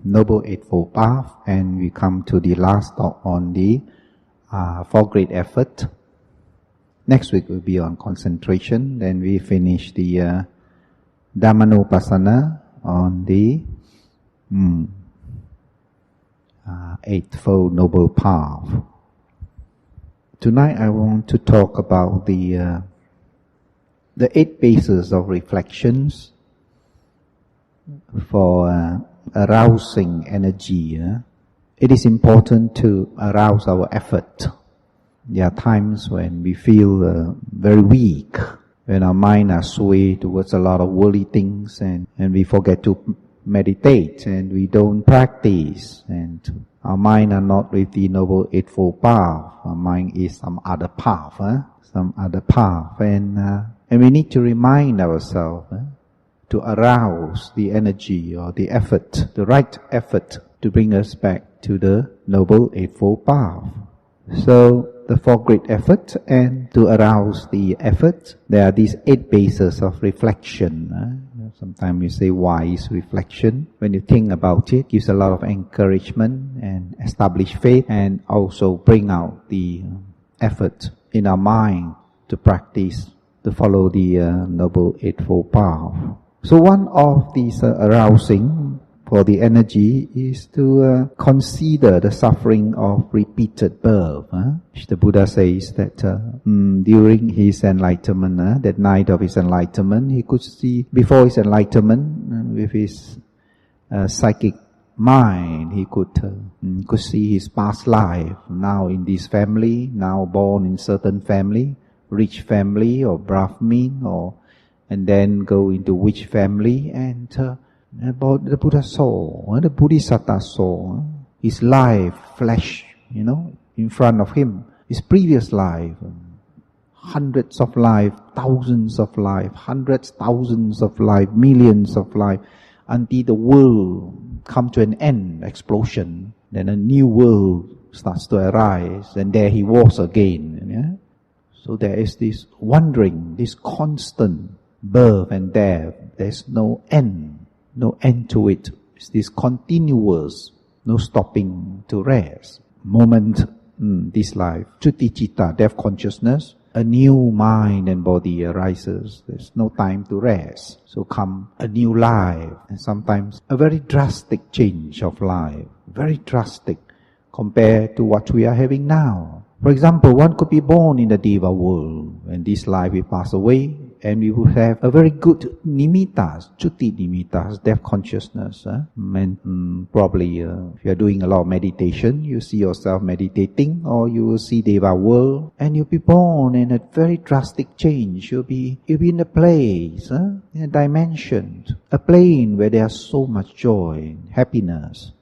Noble Eightfold Path, and we come to the last talk on the Four Great Effort. Next week will be on concentration. Then we finish the Dhammanupassana on the Eightfold Noble Path. Tonight I want to talk about the 8 bases of reflections for arousing energy. It is important to arouse our effort. There are times when we feel very weak, when our mind are swayed towards a lot of worldly things, and we forget to meditate, and we don't practice, and our mind are not with the Noble Eightfold Path. Our mind is some other path, and we need to remind ourselves to arouse the energy or the effort, the right effort, to bring us back to the Noble Eightfold Path. So, the 4 great efforts, and to arouse the effort, there are these 8 bases of reflection. Sometimes you say wise reflection. When you think about it, gives a lot of encouragement and establish faith, and also bring out the effort in our mind to practice, to follow the Noble Eightfold Path. So one of these arousing for the energy is to consider the suffering of repeated birth. The Buddha says that during his enlightenment, that night of his enlightenment, he could see, before his enlightenment, with his psychic mind, he could see his past life. Now in this family, now born in certain family, rich family or Brahmin, and then go into which family, and about the Buddha saw, the Bodhisattva saw his life flash, in front of him, his previous life, hundreds of life, thousands of life, hundreds, thousands of life, millions of life, until the world come to an end, explosion. Then a new world starts to arise, and there he was again. So there is this wandering, this constant birth and death. There's no end to it. It's this continuous, no stopping to rest. Moment, this life, Chuti Citta, death consciousness, a new mind and body arises. There's no time to rest. So come a new life, and sometimes a very drastic change of life, very drastic compared to what we are having now. For example, one could be born in the Deva world, and this life will pass away, and we will have a very good nimittas, chuti nimittas, death consciousness. And probably if you are doing a lot of meditation, you see yourself meditating, or you will see Deva world, and you'll be born in a very drastic change. You'll be in a place, in a dimension, a plane where there's so much joy, happiness.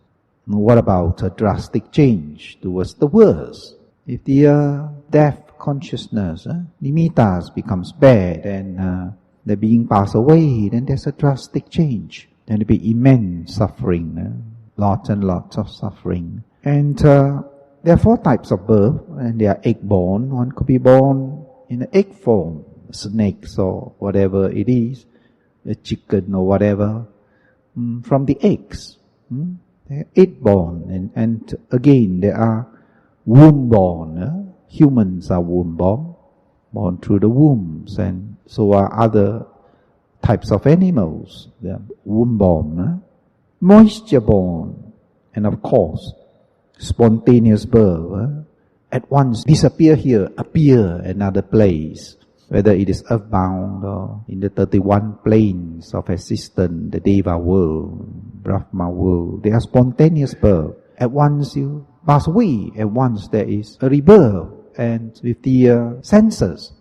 What about a drastic change towards the worse? If the death consciousness, nimittas becomes bad, and the being pass away, then there's a drastic change. Then there'll be immense suffering, lots and lots of suffering. And there are 4 types of birth, and they are egg-born. One could be born in an egg form, snakes or whatever it is, a chicken or whatever, from the eggs. They're egg-born, and again there are womb-born. Humans are womb-born, born through the wombs, and so are other types of animals. They are womb-born, moisture-born, and of course, spontaneous birth. At once disappear here, appear another place, whether it is earthbound or in the 31 planes of existence, the Deva world, Brahma world. They are spontaneous birth. At once you pass away, at once there is a rebirth. And with the senses,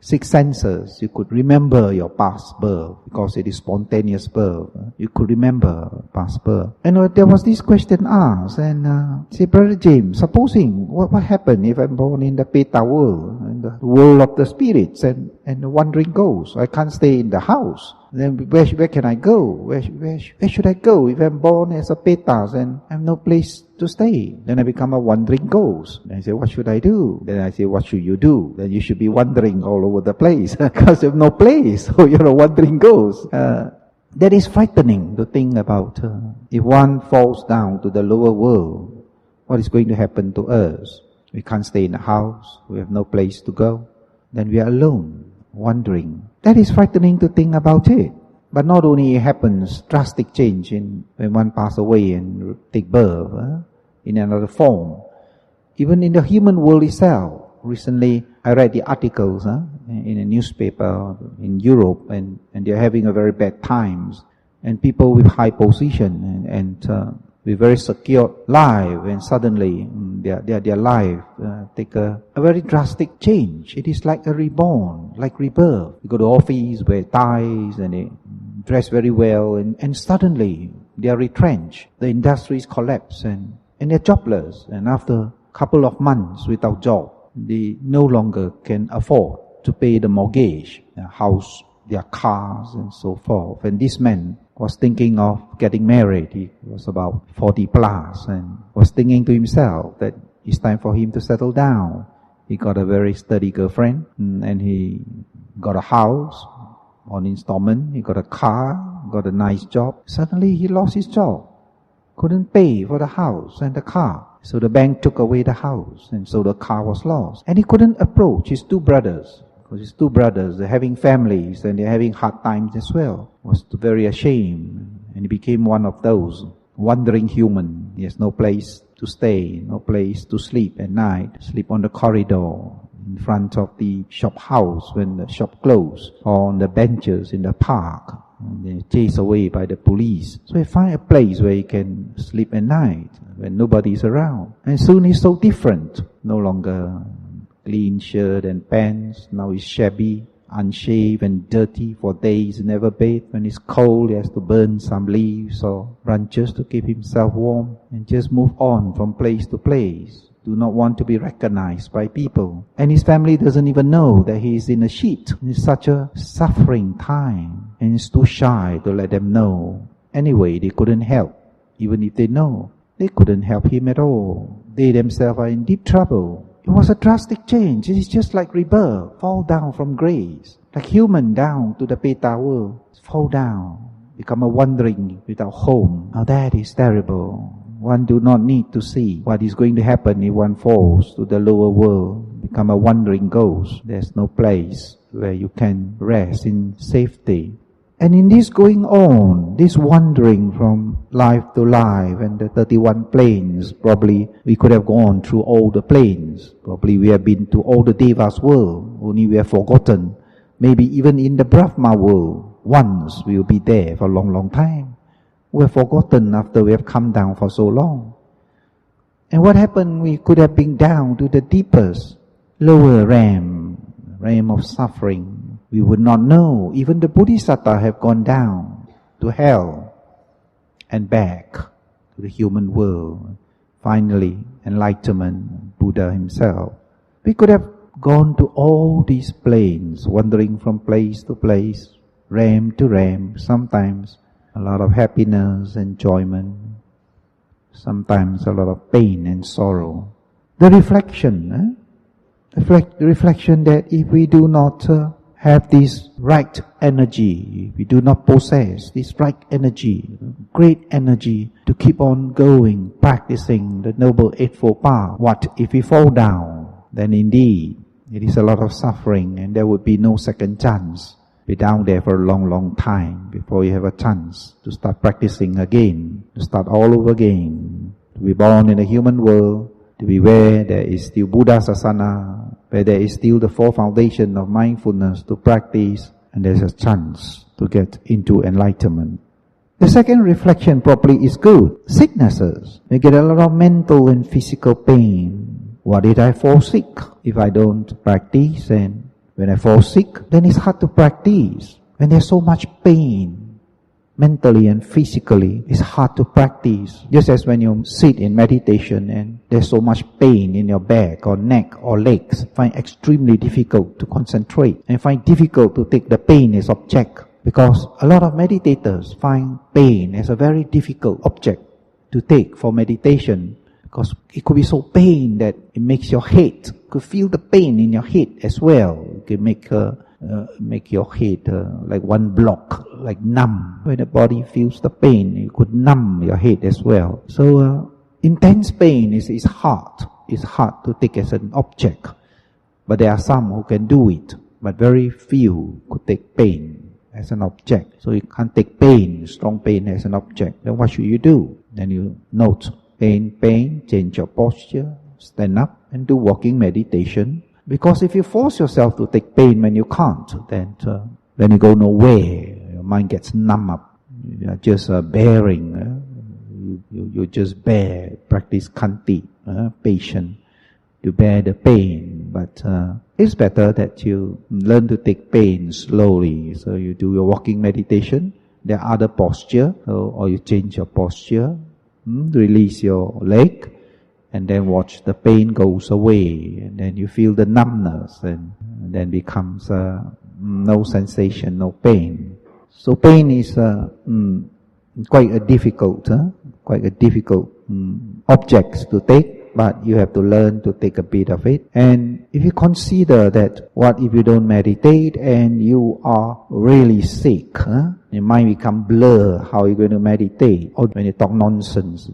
6 senses, you could remember your past birth, because it is spontaneous birth. You could remember past birth. And there was this question asked, and say, Brother James, supposing what happened if I'm born in the Peta world, in the world of the spirits, and the wandering ghosts? I can't stay in the house. Then where can I go? Where should I go if I'm born as a Petas and I have no place to stay? Then I become a wandering ghost. Then I say, what should I do? Then I say, what should you do? Then you should be wandering all over the place because you have no place. So you're a wandering ghost. That is frightening to think about. If one falls down to the lower world, what is going to happen to us? We can't stay in a house, we have no place to go. Then we are alone, wandering. That is frightening to think about it. But not only happens drastic change when one passes away and take birth in another form, even in the human world itself. Recently, I read the articles in a newspaper in Europe, and they're having a very bad times. And people with high position and with very secure life, and suddenly their life take a very drastic change. It is like a reborn, like rebirth. You go to office, wear ties, and they dress very well, and suddenly they are retrenched. The industries collapse, and they're jobless. And after a couple of months without job, they no longer can afford to pay the mortgage, their house, their cars, and so forth. And this man was thinking of getting married. He was about 40 plus and was thinking to himself that it's time for him to settle down. He got a very sturdy girlfriend, and he got a house on installment. He got a car, got a nice job. Suddenly he lost his job. Couldn't pay for the house and the car. So the bank took away the house, and so the car was lost. And he couldn't approach his two brothers, because his two brothers, they're having families and they're having hard times as well. He was very ashamed, and he became one of those wandering human. He has no place to stay, no place to sleep at night. Sleep on the corridor, in front of the shop house when the shop closed, or on the benches in the park. And they're chased away by the police. So he find a place where he can sleep at night when nobody is around. And soon he's so different. No longer clean shirt and pants. Now he's shabby, unshaved and dirty for days, never bathed. When it's cold, he has to burn some leaves or branches to keep himself warm, and just move on from place to place. Do not want to be recognized by people. And his family doesn't even know that he is in a sheet. It's such a suffering time, and he's too shy to let them know. Anyway, they couldn't help. Even if they know, they couldn't help him at all. They themselves are in deep trouble. It was a drastic change. It is just like rebirth, fall down from grace. Like human down to the Peta world, fall down, become a wandering without home. Now that is terrible. One do not need to see what is going to happen if one falls to the lower world, become a wandering ghost. There's no place where you can rest in safety. And in this going on, this wandering from life to life and the 31 planes, probably we could have gone through all the planes. Probably we have been to all the Devas world, only we have forgotten. Maybe even in the Brahma world, once we will be there for a long, long time. We have forgotten after we have come down for so long. And what happened? We could have been down to the deepest, lower realm of suffering. We would not know. Even the Bodhisattva have gone down to hell and back to the human world. Finally, enlightenment, Buddha himself. We could have gone to all these planes, wandering from place to place, realm to realm, sometimes a lot of happiness, enjoyment, sometimes a lot of pain and sorrow. The reflection, the reflection that if we do not have this right energy, if we do not possess this right energy, great energy to keep on going, practicing the Noble Eightfold Path, what if we fall down? Then indeed, it is a lot of suffering, and there would be no second chance. Be down there for a long, long time before you have a chance to start practicing again, to start all over again, to be born in a human world, to be where there is still Buddha Sasana, where there is still the four foundation of mindfulness to practice, and there's a chance to get into enlightenment. The second reflection probably is good. Sicknesses. We get a lot of mental and physical pain. What did I fall sick? If I don't practice, and when I fall sick, then it's hard to practice. When there's so much pain, mentally and physically, it's hard to practice. Just as when you sit in meditation and there's so much pain in your back or neck or legs, find extremely difficult to concentrate and find difficult to take the pain as object. Because a lot of meditators find pain as a very difficult object to take for meditation. Because it could be so pain that it makes your head, you could feel the pain in your head as well. It can make make your head like one block, like numb. When the body feels the pain, you could numb your head as well. So intense pain is hard. It's hard to take as an object. But there are some who can do it, but very few could take pain as an object. So you can't take pain, strong pain as an object. Then what should you do? Then you note pain, change your posture, stand up and do walking meditation. Because if you force yourself to take pain when you can't, then you go nowhere. Your mind gets numb up. You are just bearing. You just bear. Practice khanti, patience, to bear the pain. But it's better that you learn to take pain slowly. So you do your walking meditation. There are other posture, or you change your posture, release your leg, and then watch the pain goes away, and then you feel the numbness, and then becomes no sensation, no pain. So pain is quite a difficult object to take, but you have to learn to take a bit of it. And if you consider that, what if you don't meditate and you are really sick? Your mind become blur. How are you going to meditate? Or when you talk nonsense,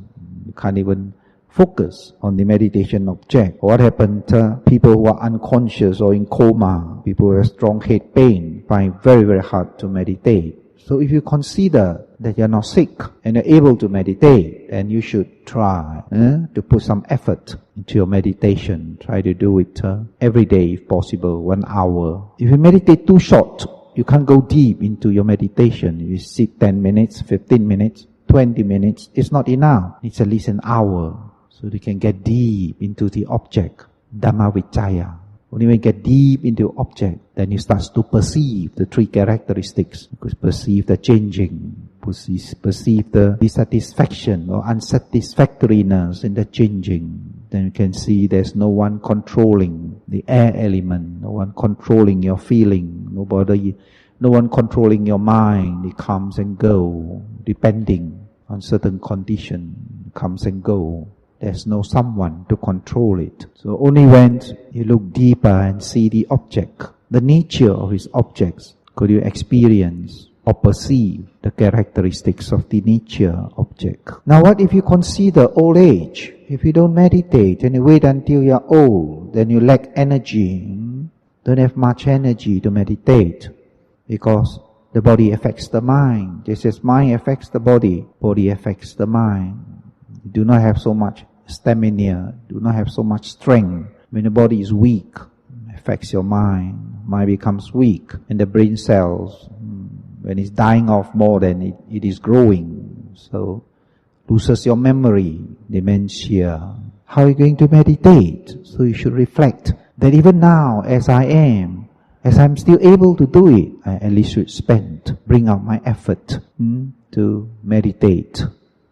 you can't even focus on the meditation object. What happened to people who are unconscious or in coma? People who have strong head pain find very, very hard to meditate. So if you consider that you're not sick and you're able to meditate, then you should try to put some effort into your meditation. Try to do it every day if possible, 1 hour. If you meditate too short, you can't go deep into your meditation. If you sit 10 minutes, 15 minutes, 20 minutes, it's not enough. It's at least an hour. So you can get deep into the object, Dhamma Vicaya. Only when you get deep into object, then you start to perceive the 3 characteristics. You could perceive the changing, perceive the dissatisfaction or unsatisfactoriness in the changing. Then you can see there's no one controlling the air element, no one controlling your feeling, no one controlling your mind. It comes and goes, depending on certain condition, it comes and goes. There's no someone to control it. So only when you look deeper and see the object, the nature of its objects, could you experience or perceive the characteristics of the nature object. Now what if you consider old age? If you don't meditate and you wait until you're old, then you lack energy, don't have much energy to meditate, because the body affects the mind. Just as mind affects the body, body affects the mind. You do not have so much stamina, do not have so much strength. When the body is weak, it affects your mind. Mind becomes weak, and the brain cells, when it's dying off more than it is growing, so loses your memory, dementia. How are you going to meditate? So you should reflect that even now, as I'm still able to do it, I at least should bring out my effort to meditate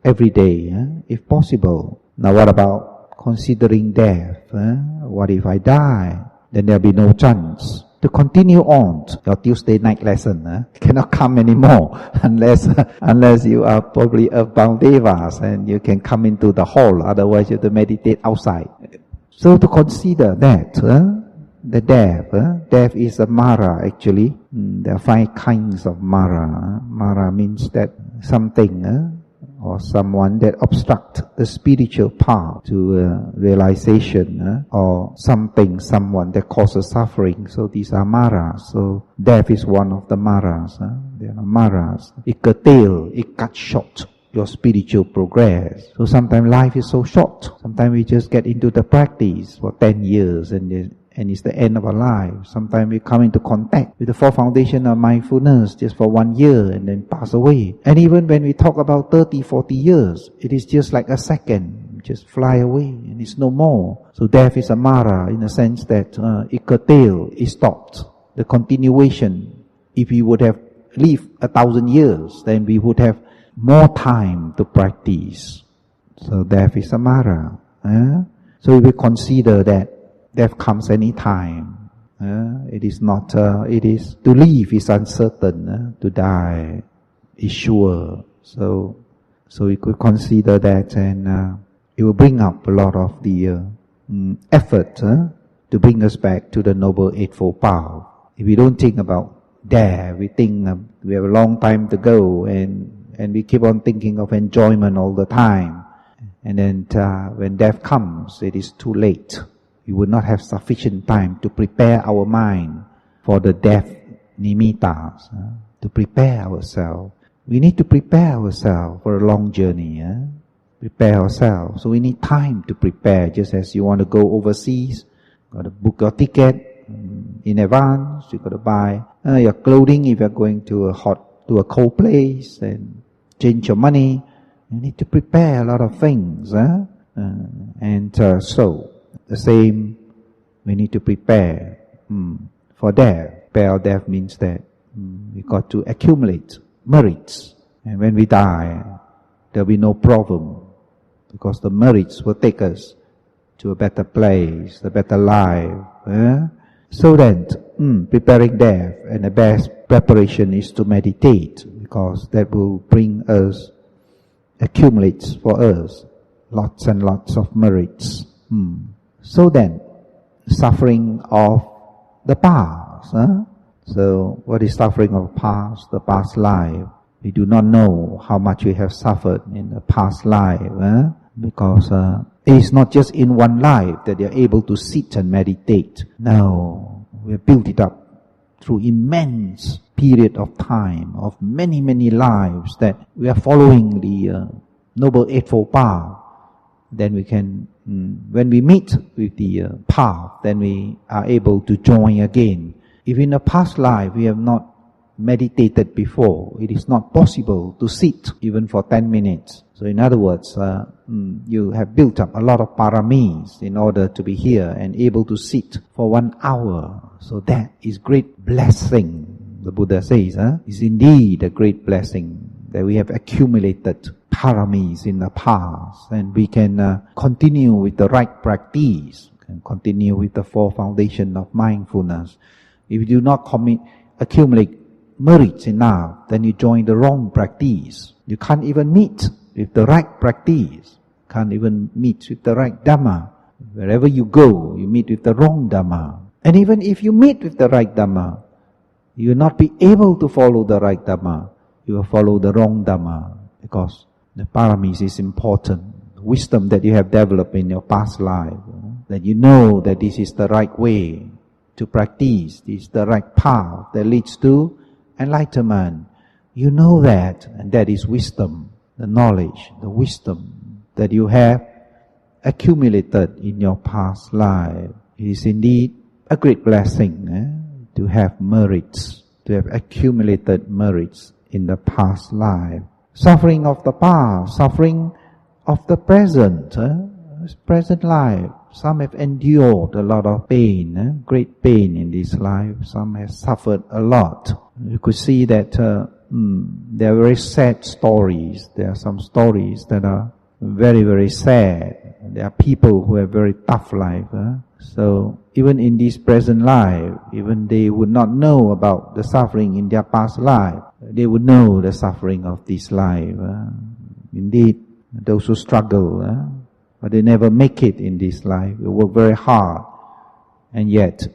every day, if possible. Now what about considering death? What if I die? Then there'll be no chance to continue on. Your Tuesday night lesson cannot come anymore unless you are probably earthbound devas and you can come into the hall. Otherwise you have to meditate outside. So to consider that, the death is a mara actually. There are 5 kinds of mara. Mara means that something or someone that obstruct the spiritual path to realization, or someone that causes suffering. So these are maras. So death is one of the maras. There are maras. It curtails, it cuts short your spiritual progress. So sometimes life is so short. Sometimes we just get into the practice for 10 years and it's the end of our life. Sometimes we come into contact with the 4 foundation of mindfulness just for 1 year and then pass away. And even when we talk about 30, 40 years, it is just like a second, just fly away and it's no more. So death is a mara in the sense that it curtails, it stops the continuation. If we would have lived 1,000 years, then we would have more time to practice. So death is a mara. So if we consider that death comes any time. It is not. It is to live is uncertain. To die is sure. So we could consider that, and it will bring up a lot of the effort to bring us back to the Noble Eightfold Path. If we don't think about there, we think we have a long time to go, and we keep on thinking of enjoyment all the time. And then when death comes, it is too late. We will not have sufficient time to prepare our mind for the death nimittas, to prepare ourselves. We need to prepare ourselves for a long journey. Prepare ourselves. So we need time to prepare. Just as you want to go overseas, got to book your ticket in advance. You got to buy your clothing if you're going to a cold place, and change your money. You need to prepare a lot of things. So the same, we need to prepare for death. Prepare death means that we got to accumulate merits, and when we die, there will be no problem, because the merits will take us to a better place, a better life. So that preparing death, and the best preparation is to meditate, because that will bring us, accumulates for us lots and lots of merits. So then, suffering of the past. So what is suffering of past? The past life. We do not know how much we have suffered in the past life, because it is not just in one life that you are able to sit and meditate. No, we have built it up through immense period of time, of many, many lives, that we are following the Noble Eightfold Path. Then we can, when we meet with the path, then we are able to join again. If in a past life we have not meditated before, it is not possible to sit even for 10 minutes. So in other words, you have built up a lot of paramis in order to be here and able to sit for 1 hour. So that is great blessing. The Buddha says, is indeed a great blessing that we have accumulated paramis in the past, and we can continue with the right practice, can continue with the four foundations of mindfulness. If you do not accumulate merits enough, then you join the wrong practice. You can't even meet with the right practice. Can't even meet with the right Dhamma. Wherever you go, you meet with the wrong Dhamma. And even if you meet with the right Dhamma, you will not be able to follow the right Dhamma. You will follow the wrong Dhamma, because the paramis is important. Wisdom that you have developed in your past life, that you know that this is the right way to practice, this is the right path that leads to enlightenment. You know that, and that is wisdom, the knowledge, the wisdom that you have accumulated in your past life. It is indeed a great blessing to have merits, to have accumulated merits in the past life. Suffering of the past, suffering of the present, present life. Some have endured a lot of pain, great pain in this life. Some have suffered a lot. You could see that there are very sad stories. There are some stories that are very, very sad. There are people who have very tough life. So even in this present life, even they would not know about the suffering in their past life. They would know the suffering of this life. Indeed, those who struggle, but they never make it in this life. They work very hard, and yet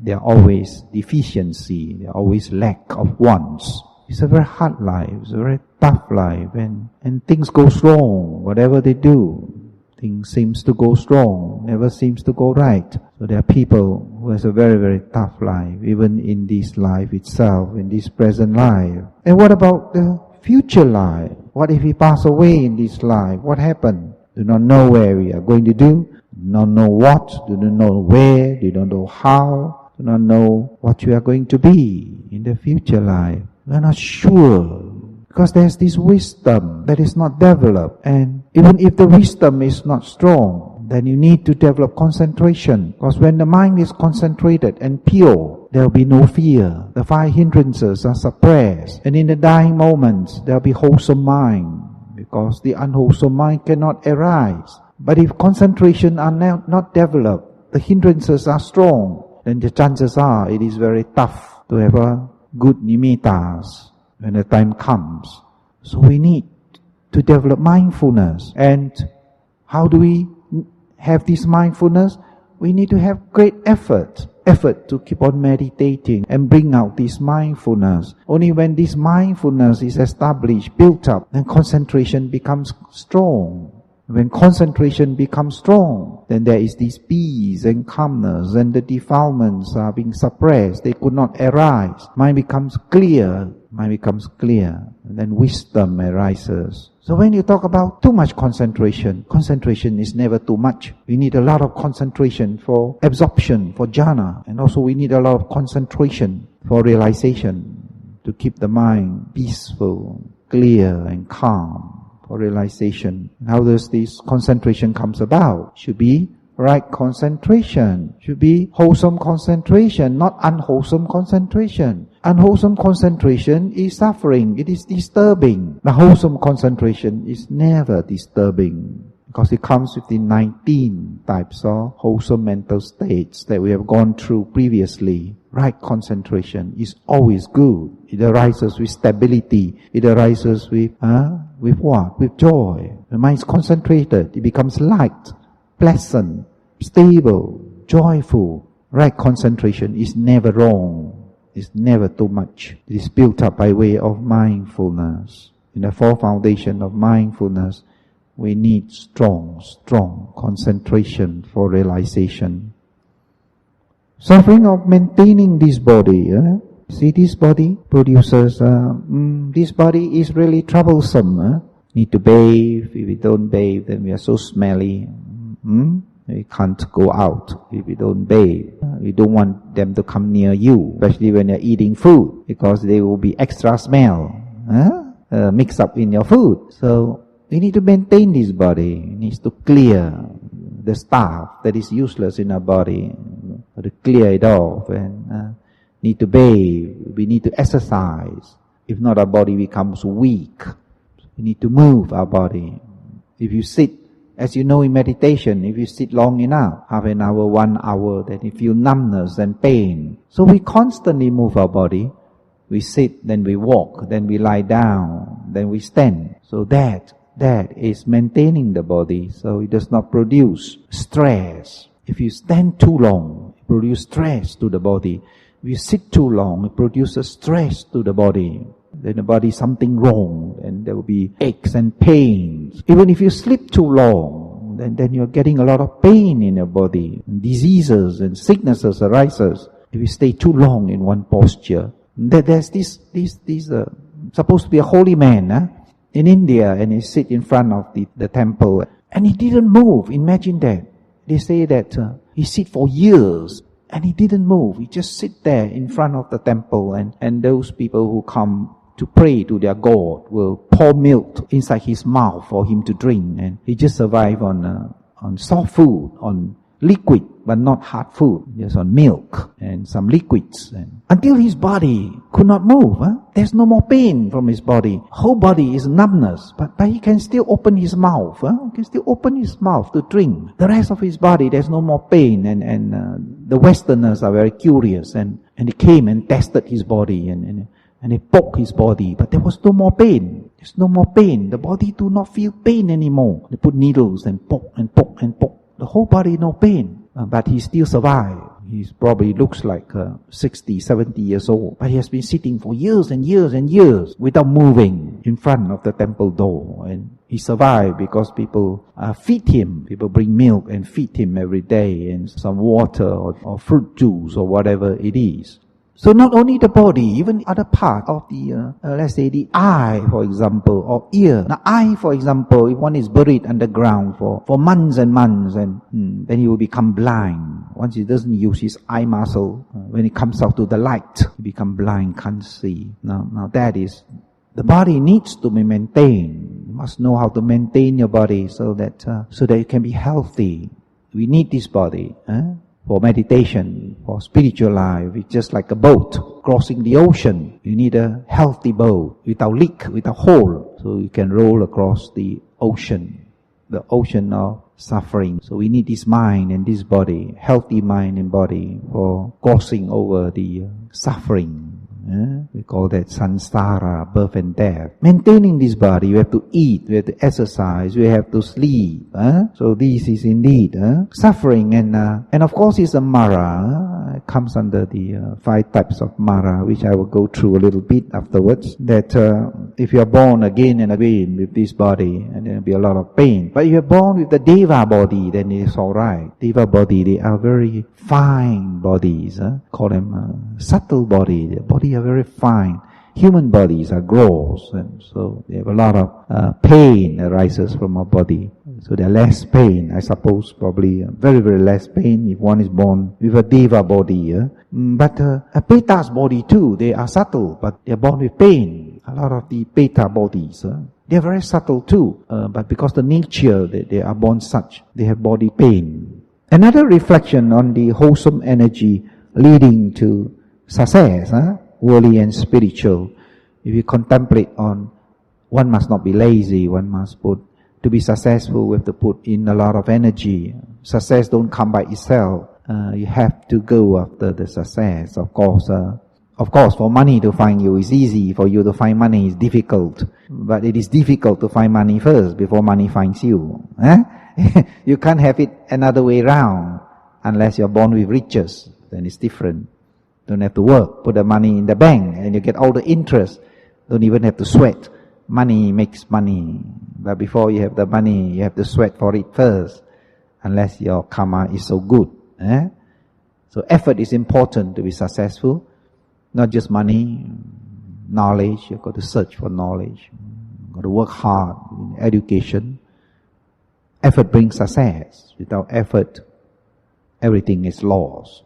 there are always deficiency, there are always lack of wants. It's a very hard life, it's a very tough life, and things go wrong, whatever they do. Things seems to go wrong, never seems to go right. So there are people who has a very, very tough life, even in this life itself, in this present life. And what about the future life? What if we pass away in this life? What happened? Do not know where we are going to do not know what, do not know where, do not know how, do not know what you are going to be in the future life. We are not sure, because there's this wisdom that is not developed. And even if the wisdom is not strong, then you need to develop concentration. Because when the mind is concentrated and pure, there will be no fear. The five hindrances are suppressed. And in the dying moments, there will be wholesome mind, because the unwholesome mind cannot arise. But if concentration are not developed, the hindrances are strong, then the chances are it is very tough to have a good nimittas when the time comes. So we need to develop mindfulness. And how do we have this mindfulness? We need to have great effort. effort to keep on meditating and bring out this mindfulness. Only when this mindfulness is established, built up, then concentration becomes strong. When concentration becomes strong, then there is this peace and calmness, and the defilements are being suppressed. They could not arise. Mind becomes clear. And then wisdom arises. So when you talk about too much concentration, concentration is never too much. We need a lot of concentration for absorption, for jhana. And also we need a lot of concentration for realization, to keep the mind peaceful, clear and calm. For realization. How does this concentration comes about? Should be right concentration. Should be wholesome concentration, not unwholesome concentration. Unwholesome concentration is suffering. It is disturbing. The wholesome concentration is never disturbing, because it comes with the 19 types of wholesome mental states that we have gone through previously. Right concentration is always good. It arises with stability. It arises with what? With joy. The mind is concentrated. It becomes light, pleasant, stable, joyful. Right concentration is never wrong. It's never too much. It is built up by way of mindfulness. In the four foundation of mindfulness, we need strong concentration for realization. Suffering of maintaining this body. See, this body produces, this body is really troublesome. Need to bathe. If we don't bathe, then we are so smelly. We can't go out if we don't bathe. We don't want them to come near you, especially when you're eating food, because they will be extra smell mixed up in your food. So we need to maintain this body. It needs to clear the stuff that is useless in our body, to clear it off, and need to bathe. We need to exercise. If not, our body becomes weak. We need to move our body. If you sit, as you know in meditation, if you sit long enough, half an hour, 1 hour, then you feel numbness and pain. So we constantly move our body. We sit, then we walk, then we lie down, then we stand. So that is maintaining the body, so it does not produce stress. If you stand too long, it produces stress to the body. If you sit too long, it produces stress to the body. Then the body is something wrong, and there will be aches and pains. Even if you sleep too long, then you're getting a lot of pain in your body. And diseases and sicknesses arises if you stay too long in one posture. There's this supposed to be a holy man in India, and he sit in front of the temple, and he didn't move. Imagine that. They say that he sit for years, and he didn't move. He just sit there in front of the temple, and those people who come to pray to their God will pour milk inside his mouth for him to drink, and he just survive on soft food, on liquid, but not hard food, just on milk and some liquids, and until his body could not move. There's no more pain from his body. Whole body is numbness, but he can still open his mouth. He can still open his mouth to drink. The rest of his body, there's no more pain, and the Westerners are very curious, and they came and tested his body, and they poked his body, but there was no more pain. There's no more pain. The body do not feel pain anymore. They put needles and poke and poke and poke. The whole body no pain, but he still survived. He probably looks like 60, 70 years old, but he has been sitting for years and years and years without moving in front of the temple door, and he survived because people feed him. People bring milk and feed him every day, and some water or fruit juice or whatever it is. So not only the body, even other part of the, let's say the eye, for example, or ear. Now eye, for example, if one is buried underground for months and months, and then he will become blind. Once he doesn't use his eye muscle, when it comes out to the light, he become blind, can't see. Now that is, the body needs to be maintained. You must know how to maintain your body so that it can be healthy. We need this body. For meditation, for spiritual life, it's just like a boat crossing the ocean. You need a healthy boat without leak, without hole, so you can roll across the ocean of suffering. So we need this mind and this body, healthy mind and body, for crossing over the suffering We call that Sankhara, birth and death. Maintaining this body, we have to eat, we have to exercise, we have to sleep. So this is indeed suffering, and of course it's a Mara. It comes under the 5 types of Mara, which I will go through a little bit afterwards. That if you are born again and again with this body, and there will be a lot of pain. But if you are born with the Deva body, then it's all right. Deva body, they are very fine bodies. Call them subtle body. The body are very fine. Human bodies are gross, and so they have a lot of pain arises from our body. So there are less pain, I suppose, probably very, very less pain if one is born with a Deva body. But a Peta's body too, they are subtle, but they are born with pain. A lot of the Peta bodies, they are very subtle too, but because the nature, they are born such, they have body pain. Another reflection on the wholesome energy leading to success, worldly and spiritual. If you contemplate on, one must not be lazy, one must to be successful, we have to put in a lot of energy. Success don't come by itself. You have to go after the success. Of course, for money to find you is easy. For you to find money is difficult. But it is difficult to find money first before money finds you. You can't have it another way round unless you're born with riches. Then it's different. Don't have to work. Put the money in the bank and you get all the interest. Don't even have to sweat. Money makes money. But before you have the money, you have to sweat for it first. Unless your karma is so good. So effort is important to be successful. Not just money, knowledge. You've got to search for knowledge. You've got to work hard in education. Effort brings success. Without effort, everything is lost.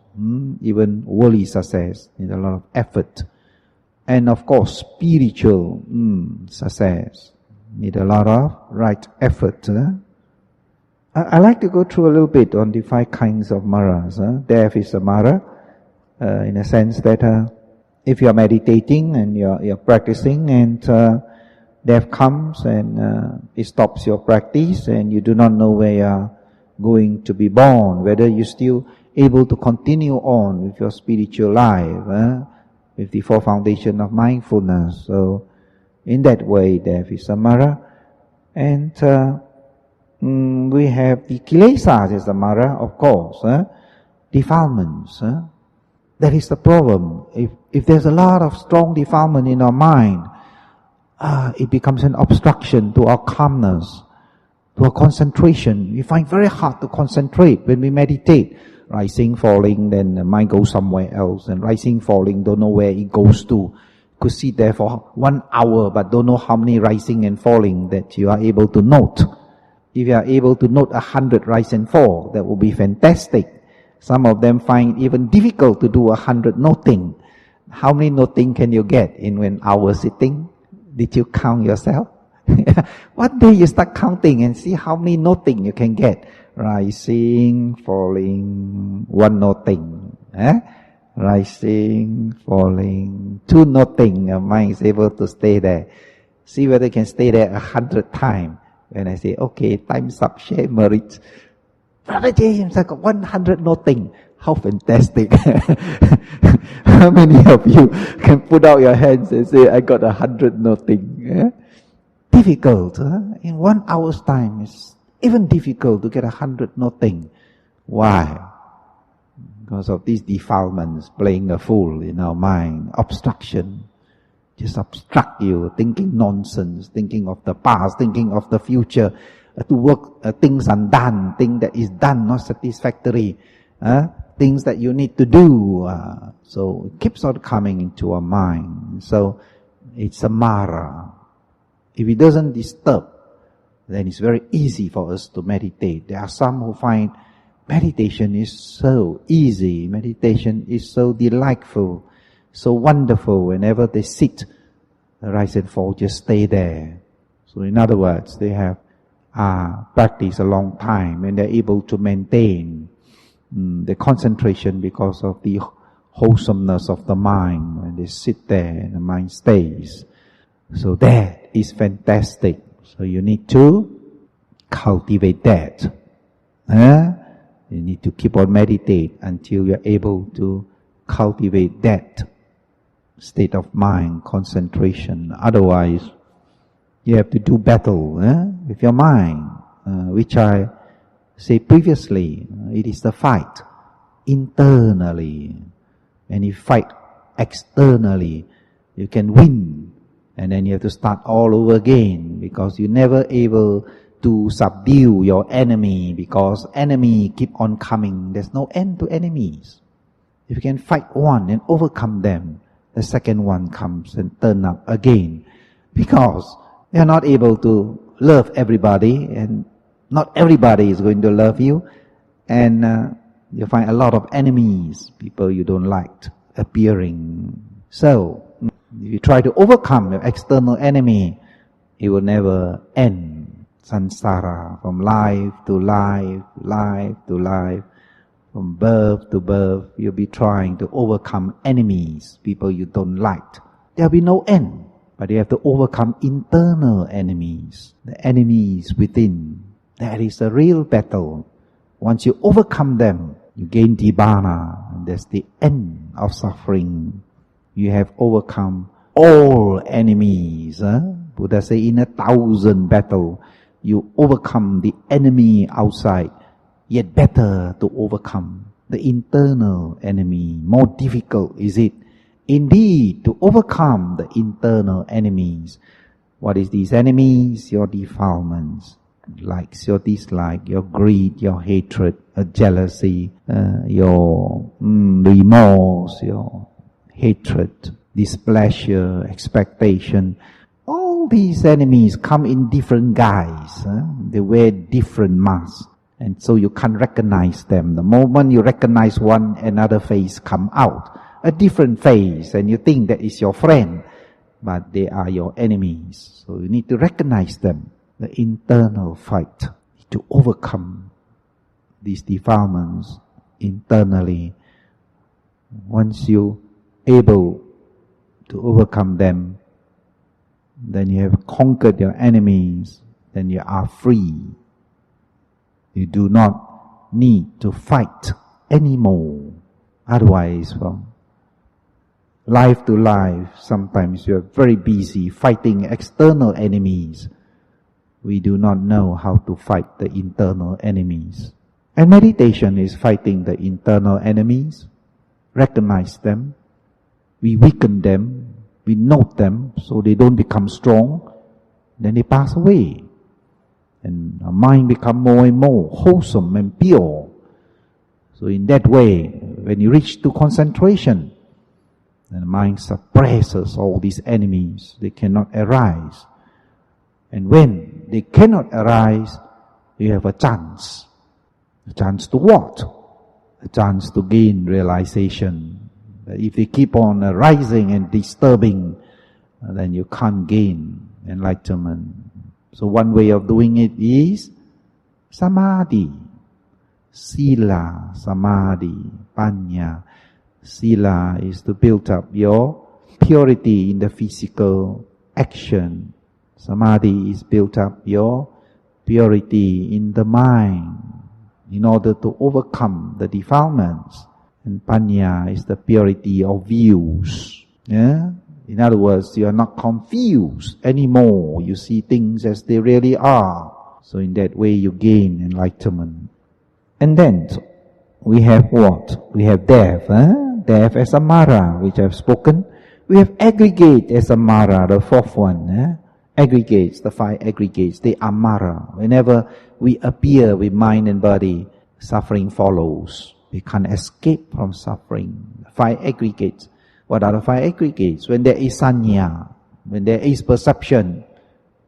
Even worldly success needs a lot of effort. And of course, spiritual success needs a lot of right effort. I like to go through a little bit on the 5 kinds of Maras. Death is a Mara, in a sense that if you are meditating and you're practicing and death comes and it stops your practice and you do not know where you are going to be born, whether you're still able to continue on with your spiritual life, with the 4 foundations of mindfulness. So in that way, death is a Mara. And we have the kilesas as a Mara, of course, defilements. That is the problem. If there's a lot of strong defilement in our mind, it becomes an obstruction to our calmness, to our concentration. We find very hard to concentrate when we meditate. Rising, falling, then the mind goes somewhere else. And rising, falling, don't know where it goes to. Could sit there for 1 hour, but don't know how many rising and falling that you are able to note. If you are able to note 100 rise and fall, that will be fantastic. Some of them find even difficult to do 100 noting. How many noting can you get in 1 hour sitting? Did you count yourself? One day you start counting and see how many noting you can get. Rising, falling, 1 noting. Rising, falling, 2 noting. Your mind is able to stay there. See whether you can stay there 100 times. When I say, okay, time's up, share merit. Brother James, I got 100 noting. How fantastic. How many of you can put out your hands and say, I got 100 noting? Difficult. In 1 hour's time, it's even difficult to get 100 noting. Why? Because of these defilements playing a fool in our mind. Obstruction. Just obstruct you, thinking nonsense, thinking of the past, thinking of the future, to work things undone, things that is done not satisfactory, things that you need to do. So it keeps on coming into our mind. So it's a Mara. If it doesn't disturb, then it's very easy for us to meditate. There are some who find meditation is so easy, meditation is so delightful, so wonderful. Whenever they sit, the rise and fall just stay there. So in other words, they have practiced a long time and they're able to maintain the concentration because of the wholesomeness of the mind. When they sit there and the mind stays. So that is fantastic. So you need to cultivate that. You need to keep on meditate until you're able to cultivate that state of mind, concentration. Otherwise, you have to do battle with your mind, which I said previously. It is the fight internally. And if you fight externally, you can win. And then you have to start all over again, because you're never able to subdue your enemy, because enemy keep on coming. There's no end to enemies. If you can fight one and overcome them, the second one comes and turn up again, because you are not able to love everybody, and not everybody is going to love you, and you find a lot of enemies, people you don't like appearing. So, if you try to overcome your external enemy, it will never end. Samsara, from life to life, life to life, from birth to birth, you'll be trying to overcome enemies, people you don't like. There'll be no end, but you have to overcome internal enemies, the enemies within. That is a real battle. Once you overcome them, you gain Nibbana, and that's the end of suffering. You have overcome all enemies. Buddha say, in 1,000 battles, you overcome the enemy outside. Yet better to overcome the internal enemy. More difficult is it, indeed, to overcome the internal enemies. What is these enemies? Your defilements, likes, your dislike, your greed, your hatred, jealousy, your remorse, your hatred, displeasure, expectation. All these enemies come in different guise. They wear different masks. And so you can't recognize them. The moment you recognize one, another face come out. A different face, and you think that is your friend, but they are your enemies. So you need to recognize them. The internal fight to overcome these defilements internally. Once you able to overcome them, then you have conquered your enemies, then you are free. You do not need to fight anymore. Otherwise, from life to life, sometimes you are very busy fighting external enemies. We do not know how to fight the internal enemies. And meditation is fighting the internal enemies. Recognize them. We weaken them. We note them so they don't become strong. Then they pass away. And our mind become more and more wholesome and pure. So in that way, when you reach to concentration, the mind suppresses all these enemies. They cannot arise. And when they cannot arise, you have a chance. A chance to what? A chance to gain realization. If they keep on arising and disturbing, then you can't gain enlightenment. So one way of doing it is samadhi. Sila, samadhi, panya. Sila is to build up your purity in the physical action. Samadhi is built up your purity in the mind in order to overcome the defilements. And panya is the purity of views. Yeah? In other words, you are not confused anymore. You see things as they really are. So in that way you gain enlightenment. And then we have what? We have death. Death as a mara, which I have spoken. We have aggregate as a mara, the fourth one. Aggregates, the 5 aggregates, they are mara. Whenever we appear with mind and body, suffering follows. We can't escape from suffering. 5 aggregates. What are the 5 aggregates? When there is sanya, when there is perception,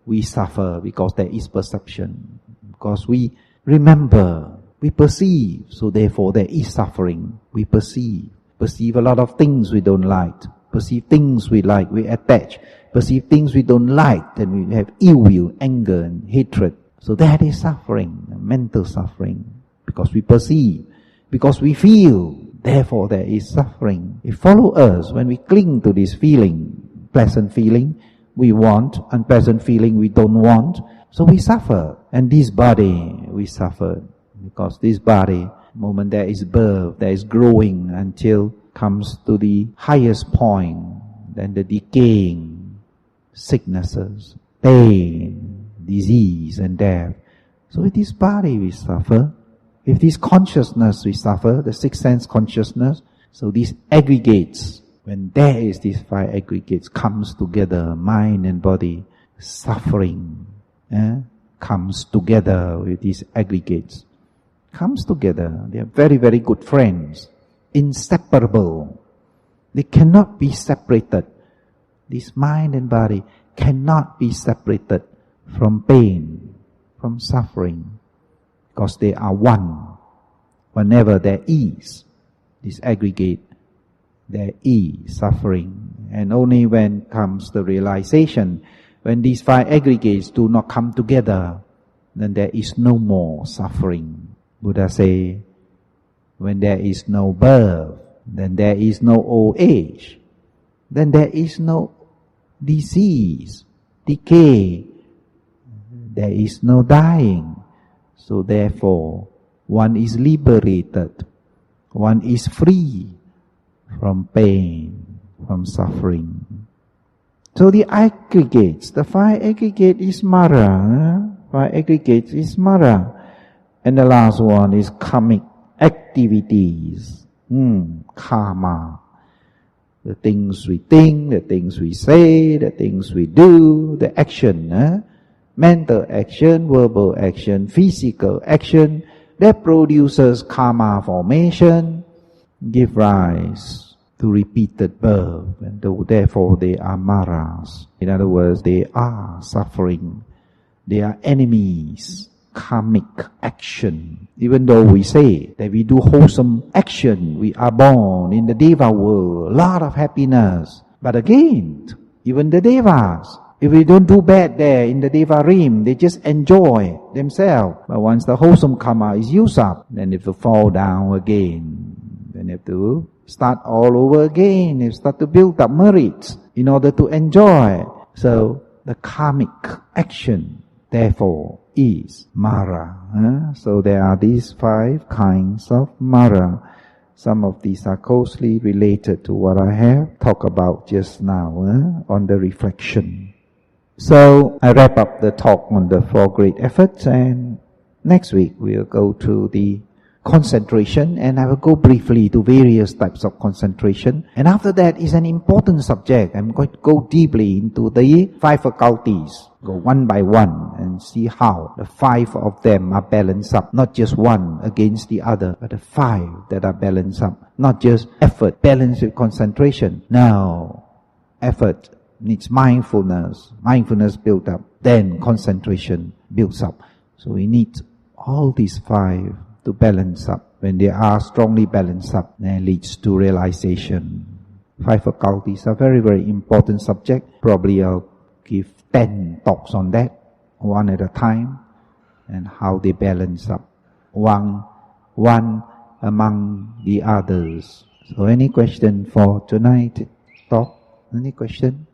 we suffer because there is perception. Because we remember, we perceive, so therefore there is suffering. We perceive a lot of things we don't like, perceive things we like, we attach, perceive things we don't like, then we have ill will, anger and hatred. So that is suffering, mental suffering, because we perceive, because we feel. Therefore, there is suffering. It follows us when we cling to this feeling, pleasant feeling we want, unpleasant feeling we don't want. So we suffer. And this body, we suffer. Because this body, the moment there is birth, there is growing until comes to the highest point. then the decaying sicknesses, pain, disease and death. So if this body we suffer, if this consciousness we suffer, the sixth sense consciousness, so these aggregates, when there is these five aggregates comes together, mind and body, suffering comes together with these aggregates. Comes together. They are very, very good friends. Inseparable. They cannot be separated. This mind and body cannot be separated from pain, from suffering, because they are one. Whenever there is this aggregate, there is suffering. And only when comes the realization, when these five aggregates do not come together, then there is no more suffering. Buddha say, when there is no birth, then there is no old age, then there is no disease, decay, there is no dying. So therefore, one is liberated, one is free from pain, from suffering. So the aggregates, the five aggregate is Mara, five aggregates is Mara. And the last one is karmic activities, karma. The things we think, the things we say, the things we do, the action, mental action, verbal action, physical action, that produces karma formation, give rise to repeated birth, and therefore they are maras. In other words, they are suffering. They are enemies. Karmic action. Even though we say that we do wholesome action, we are born in the Deva world, a lot of happiness. But again, even the Devas, if we don't do bad there in the Deva realm, they just enjoy themselves. But once the wholesome karma is used up, then they have to fall down again. Then they have to start all over again. They start to build up merits in order to enjoy. So the karmic action, therefore, is Mara. So there are these five kinds of Mara. Some of these are closely related to what I have talked about just now on the reflection. So I wrap up the talk on the four great efforts, and next week we'll go to the concentration, and I will go briefly to various types of concentration. And after that is an important subject. I'm going to go deeply into the five faculties, go one by one and see how the five of them are balanced up, not just one against the other, but the five that are balanced up, not just effort balanced with concentration. Now, effort needs mindfulness built up, then concentration builds up. So we need all these five to balance up. When they are strongly balanced up, then leads to realization. Five faculties are very, very important subject. Probably I'll give 10 talks on that, one at a time, and how they balance up, one among the others. So any question for tonight talk? Any question?